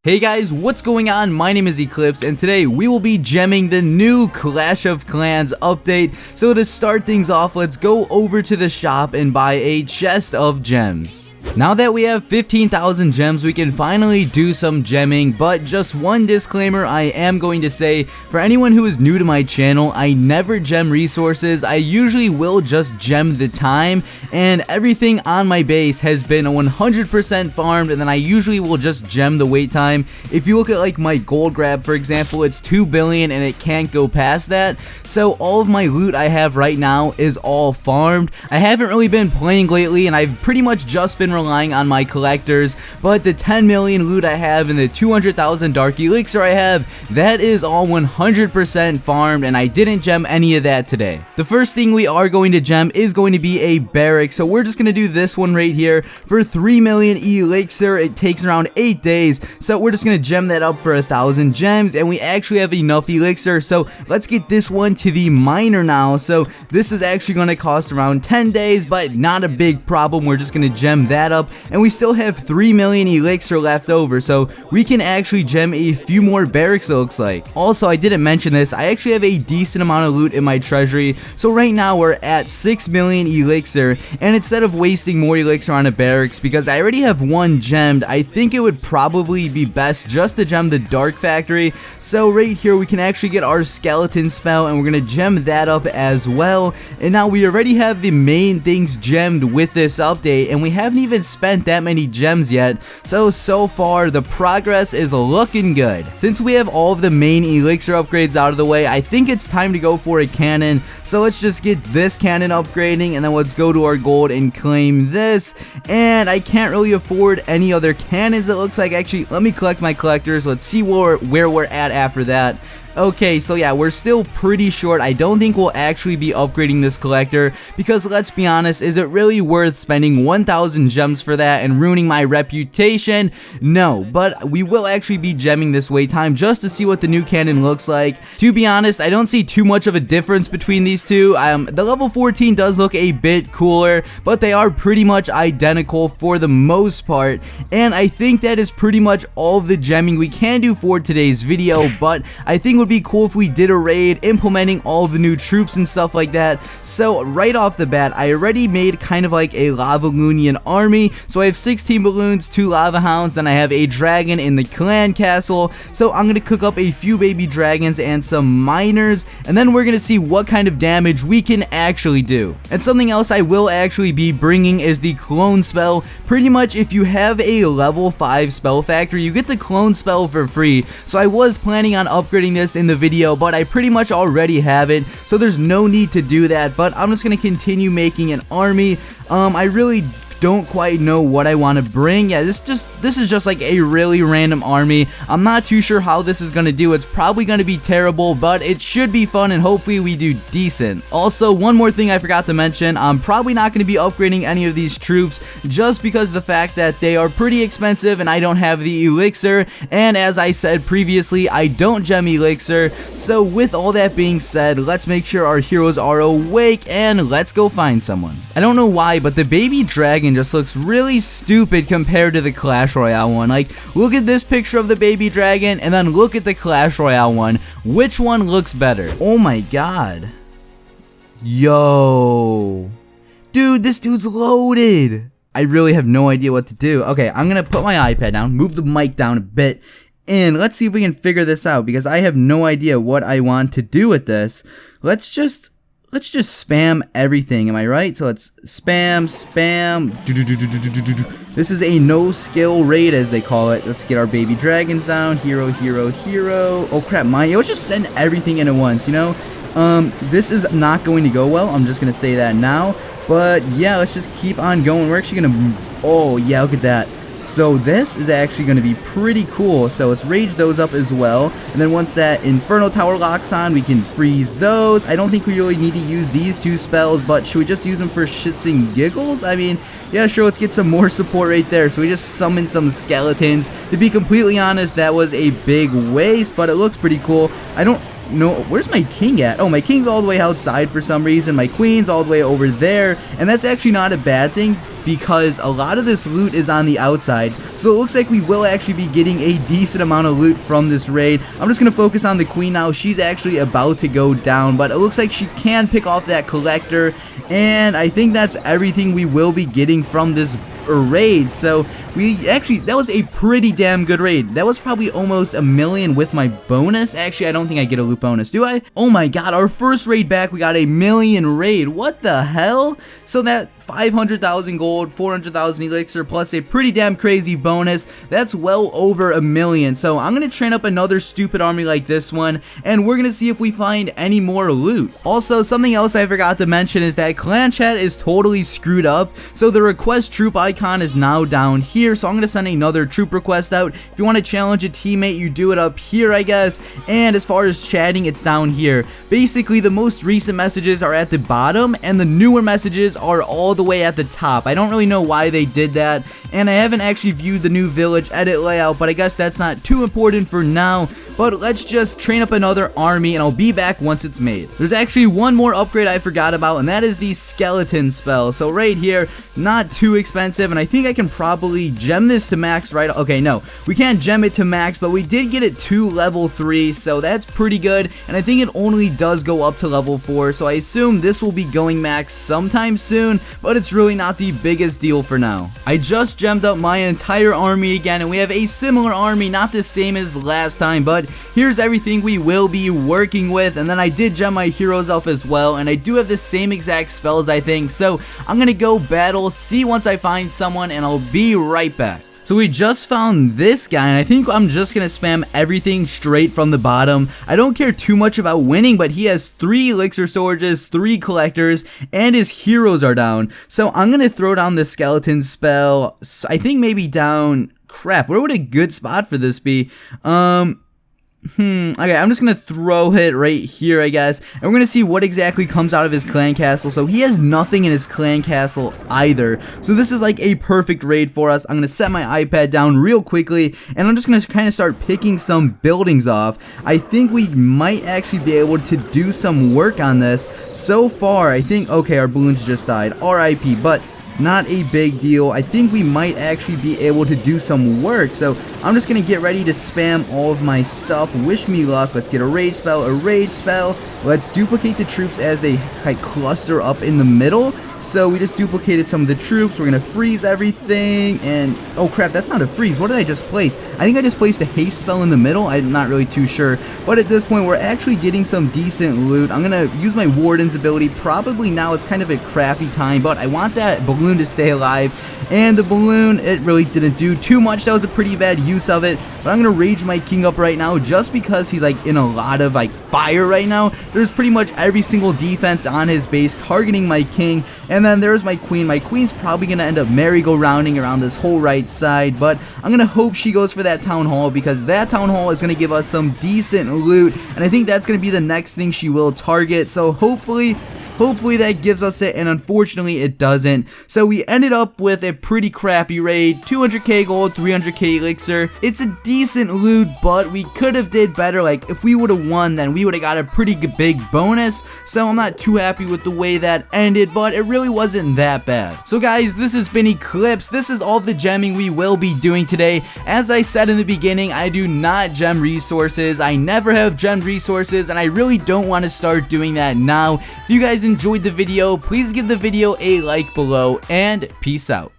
Hey guys, what's going on? My name is Eclipse and today we will be gemming the new Clash of Clans update. So to start things off, let's go over to the shop and buy a chest of gems. Now that we have 15,000 gems, we can finally do some gemming, but just one disclaimer I am going to say, for anyone who is new to my channel, I never gem resources. I usually will just gem the time, and everything on my base has been 100% farmed, and then I usually will just gem the wait time. If you look at like my gold grab, for example, it's 2 billion and it can't go past that, so all of my loot I have right now is all farmed. I haven't really been playing lately, and I've pretty much just been relying on my collectors, but the 10 million loot I have and the 200,000 dark elixir I have, that is all 100% farmed, and I didn't gem any of that today. The first thing we are going to gem is going to be a barracks, so we're just going to do this one right here for 3 million elixir. It takes around 8 days, so we're just going to gem that up for 1,000 gems, and we actually have enough elixir, so let's get this one to the miner now. So this is actually going to cost around 10 days, but not a big problem. We're just going to gem that up, and we still have 3 million elixir left over, so we can actually gem a few more barracks, it looks like. Also, I didn't mention this, I actually have a decent amount of loot in my treasury, so right now we're at 6 million elixir, and instead of wasting more elixir on a barracks, because I already have one gemmed, I think it would probably be best just to gem the dark factory. So right here we can actually get our skeleton spell, and we're gonna gem that up as well. And now we already have the main things gemmed with this update, and we haven't even spent that many gems yet, so far the progress is looking good. Since we have all of the main elixir upgrades out of the way, I think it's time to go for a cannon. So let's just get this cannon upgrading, and then let's go to our gold and claim this. And I can't really afford any other cannons, it looks like. Actually, let me collect my collectors. Let's see where we're at after that. Okay, so yeah, we're still pretty short. I don't think we'll actually be upgrading this collector, because let's be honest, is it really worth spending 1,000 gems for that and ruining my reputation? No, but we will actually be gemming this wait time just to see what the new cannon looks like. To be honest, I don't see too much of a difference between these two. The level 14 does look a bit cooler, but they are pretty much identical for the most part, and I think that is pretty much all of the gemming we can do for today's video. But I think would be cool if we did a raid implementing all of the new troops and stuff like that. So right off the bat, I already made kind of like a lava loonian army. So I have 16 balloons, 2 lava hounds, and I have a dragon in the clan castle. So I'm gonna cook up a few baby dragons and some miners, and then we're gonna see what kind of damage we can actually do. And something else I will actually be bringing is the clone spell. Pretty much if you have a level 5 spell factory, you get the clone spell for free. So I was planning on upgrading this in the video, but I pretty much already have it, so there's no need to do that. But I'm just going to continue making an army. I really don't quite know what I want to bring. Yeah, this is just like a really random army. I'm not too sure how this is going to do. It's probably going to be terrible, but it should be fun, and hopefully we do decent. Also, one more thing I forgot to mention, I'm probably not going to be upgrading any of these troops, just because of the fact that they are pretty expensive and I don't have the elixir, and as I said previously, I don't gem elixir. So with all that being said, let's make sure our heroes are awake, and let's go find someone. I don't know why, but the baby dragon just looks really stupid compared to the Clash Royale one. Like, look at this picture of the baby dragon, and then look at the Clash Royale one. Which one looks better? Oh my god. Yo. Dude, this dude's loaded. I really have no idea what to do. Okay, I'm gonna put my iPad down, move the mic down a bit, and let's see if we can figure this out, because I have no idea what I want to do with this. Let's just spam everything, am I right? So let's spam. This is a no skill raid, as they call it. Let's get our baby dragons down. Hero. Oh crap, let's just send everything in at once, you know? This is not going to go well. I'm just gonna say that now. But yeah, let's just keep on going. We're actually gonna, oh yeah, look at that. So this is actually going to be pretty cool. So let's rage those up as well, and then once that Inferno Tower locks on, we can freeze those. I don't think we really need to use these two spells, but should we just use them for shits and giggles? I mean, yeah, sure, let's get some more support right there. So we just summoned some skeletons. To be completely honest, that was a big waste, but it looks pretty cool. I don't know, where's my king at? Oh, my king's all the way outside for some reason. My queen's all the way over there, and that's actually not a bad thing. because a lot of this loot is on the outside. So it looks like we will actually be getting a decent amount of loot from this raid. I'm just going to focus on the queen now. She's actually about to go down, but it looks like she can pick off that collector, and I think that's everything we will be getting from this raid. So that was a pretty damn good raid. That was probably almost 1 million with my bonus. Actually, I don't think I get a loot bonus, do I? Oh my god, our first raid back, we got a 1 million raid. What the hell? So that 500,000 gold, 400,000 elixir, plus a pretty damn crazy bonus, that's well over 1 million. So I'm gonna train up another stupid army like this one, and we're gonna see if we find any more loot. Also, something else I forgot to mention is that clan chat is totally screwed up. So the request troop icon is now down here. So I'm going to send another troop request out. If you want to challenge a teammate, you do it up here, I guess. And as far as chatting, it's down here. Basically, the most recent messages are at the bottom, and the newer messages are all the way at the top. I don't really know why they did that, and I haven't actually viewed the new village edit layout, but I guess that's not too important for now. But let's just train up another army, and I'll be back once it's made. There's actually one more upgrade I forgot about, and that is the skeleton spell. So right here, not too expensive, and I think I can probably gem this to max, right? Okay, no, we can't gem it to max, but we did get it to level 3, so that's pretty good, and I think it only does go up to level 4, so I assume this will be going max sometime soon, but it's really not the biggest deal for now. I just gemmed up my entire army again, and we have a similar army, not the same as last time, but here's everything we will be working with. And then I did gem my heroes up as well, and I do have the same exact spells, I think. So I'm gonna go battle, see once I find someone, and I'll be right back. So we just found this guy, and I think I'm just going to spam everything straight from the bottom. I don't care too much about winning, but he has 3 elixir storages, 3 collectors, and his heroes are down. So I'm going to throw down the skeleton spell. I think maybe down... Crap, where would a good spot for this be? Okay, I'm just gonna throw it right here, I guess, and we're gonna see what exactly comes out of his clan castle. So he has nothing in his clan castle either, so this is like a perfect raid for us. I'm gonna set my iPad down real quickly, and I'm just gonna kind of start picking some buildings off. I think we might actually be able to do some work on this. So far, I think, okay, our balloons just died, RIP, but not a big deal. I think we might actually be able to do some work. So I'm just going to get ready to spam all of my stuff. Wish me luck. Let's get a rage spell, a rage spell. Let's duplicate the troops as they like cluster up in the middle. So we just duplicated some of the troops. We're going to freeze everything. And oh crap, that's not a freeze. What did I just place? I think I just placed a haste spell in the middle. I'm not really too sure. But at this point, we're actually getting some decent loot. I'm going to use my warden's ability. Probably now it's kind of a crappy time, but I want that balloon to stay alive. And the balloon, it really didn't do too much. That was a pretty bad use of it. But I'm going to rage my king up right now just because he's like in a lot of like fire right now. There's pretty much every single defense on his base targeting my king. And then there's my queen. My queen's probably going to end up merry-go-rounding around this whole right side, but I'm going to hope she goes for that town hall, because that town hall is going to give us some decent loot, and I think that's going to be the next thing she will target. So hopefully that gives us it, and unfortunately it doesn't. So we ended up with a pretty crappy raid, 200k gold, 300k elixir. It's a decent loot, but we could have did better. Like if we would have won, then we would have got a pretty big bonus. So I'm not too happy with the way that ended, but it really wasn't that bad. So guys, this has been Eclipse. This is all the gemming we will be doing today. As I said in the beginning, I do not gem resources. I never have gemmed resources, and I really don't want to start doing that now. If you guys enjoyed the video, please give the video a like below, and peace out.